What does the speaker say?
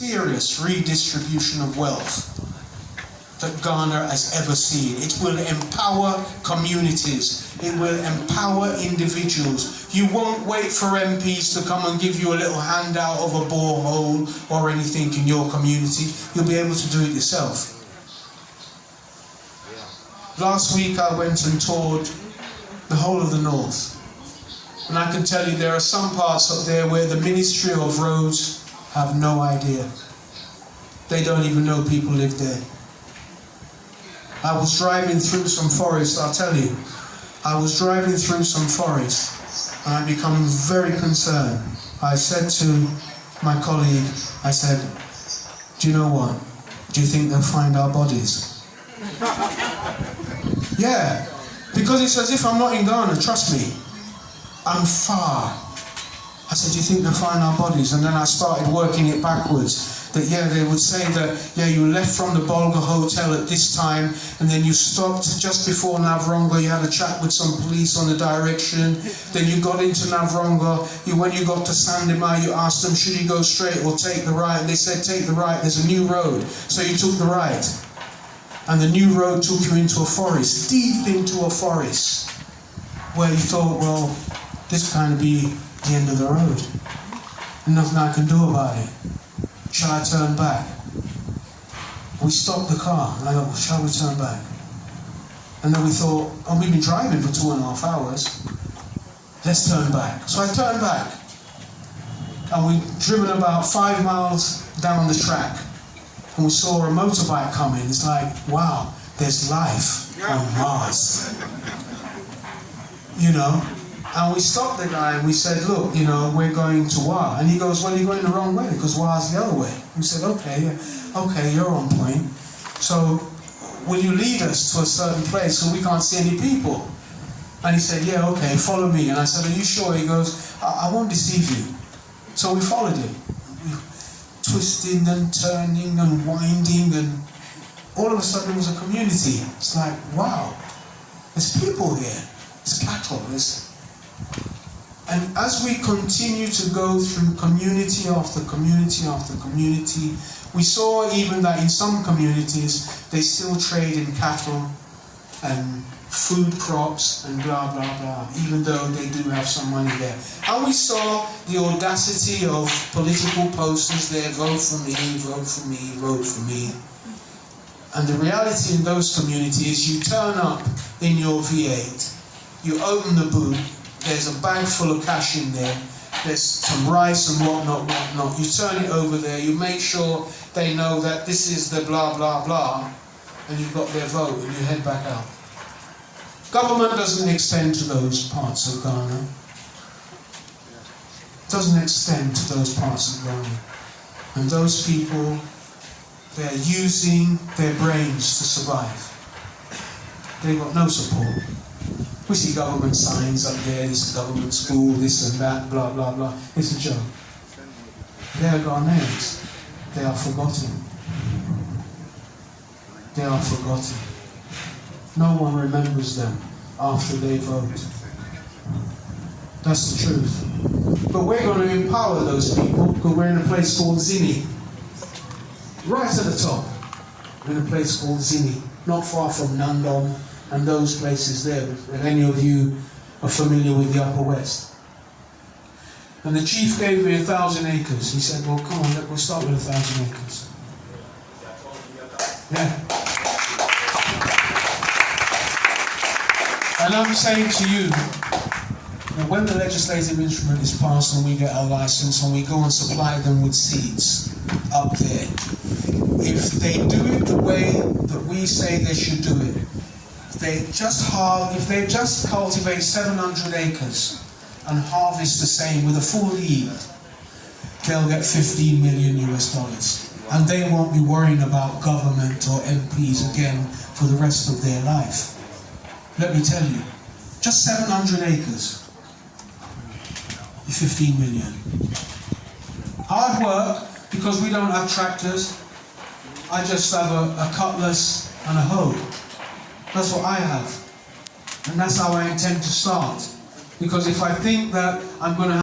serious redistribution of wealth that Ghana has ever seen. It will empower communities. It will empower individuals. You won't wait for MPs to come and give you a little handout of a borehole or anything in your community. You'll be able to do it yourself. Last week I went and toured the whole of the north. And I can tell you there are some parts up there where the Ministry of Roads have no idea. They don't even know people live there. I was driving through some forest, I'll tell you. I was driving through some forest and I become very concerned. I said to my colleague, I said, do you know what? Do you think they'll find our bodies? Yeah, because it's as if I'm not in Ghana, trust me. I'm far. I said, do you think they'll find our bodies? And then I started working it backwards. That, yeah, they would say that, yeah, you left from the Bolga Hotel at this time, and then you stopped just before Navrongo, you had a chat with some police on the direction, then you got into Navrongo, when you got to Sandemai, you asked them, should you go straight or take the right? And they said, take the right, there's a new road. So you took the right. And the new road took you into a forest, deep into a forest, where you thought, well, this kind of be the end of the road. And nothing I can do about it. Shall I turn back? We stopped the car, and I go, shall we turn back? And then we thought, oh, we've been driving for 2.5 hours. Let's turn back. So I turned back. And we'd driven about 5 miles down the track. And we saw a motorbike coming. It's like, wow, there's life on Mars. You know? And we stopped the guy and we said, look, you know, we're going to Wa. And he goes, well, you're going the wrong way because Wa's the other way. We said, okay, you're on point. So will you lead us to a certain place so we can't see any people? And he said, yeah, okay, follow me. And I said, are you sure? He goes, I won't deceive you. So we followed him. We twisting and turning and winding, and all of a sudden it was a community. It's like, wow, there's people here. There's cattle. And as we continue to go through community after community after community, we saw even that in some communities, they still trade in cattle and food crops and blah, blah, blah, even though they do have some money there. And we saw the audacity of political posters there, vote for me, vote for me, vote for me. And the reality in those communities, you turn up in your V8, you open the boot, there's a bag full of cash in there, there's some rice and whatnot. You turn it over there, you make sure they know that this is the blah, blah, blah, and you've got their vote, and you head back out. Government doesn't extend to those parts of Ghana. It doesn't extend to those parts of Ghana. And those people, they're using their brains to survive. They've got no support. We see government signs up there, this is government school, this and that, blah, blah, blah. It's a joke. They are Ghanaians. They are forgotten. They are forgotten. No one remembers them after they vote. That's the truth. But we're going to empower those people because we're in a place called Zini. Right at the top. We're in a place called Zini, not far from Nandom and those places there, if any of you are familiar with the Upper West. And the chief gave me 1,000 acres. He said, well, come on, we'll start with 1,000 acres. Yeah. And I'm saying to you, that when the legislative instrument is passed and we get our license and we go and supply them with seeds up there, if they do it the way that we say they should do it, if they just cultivate 700 acres and harvest the same with a full yield, they'll get $15 million US. And they won't be worrying about government or MPs again for the rest of their life. Let me tell you, just 700 acres, 15 million. Hard work, because we don't have tractors. I just have a cutlass and a hoe. That's what I have. And that's how I intend to start. Because if I think that I'm going to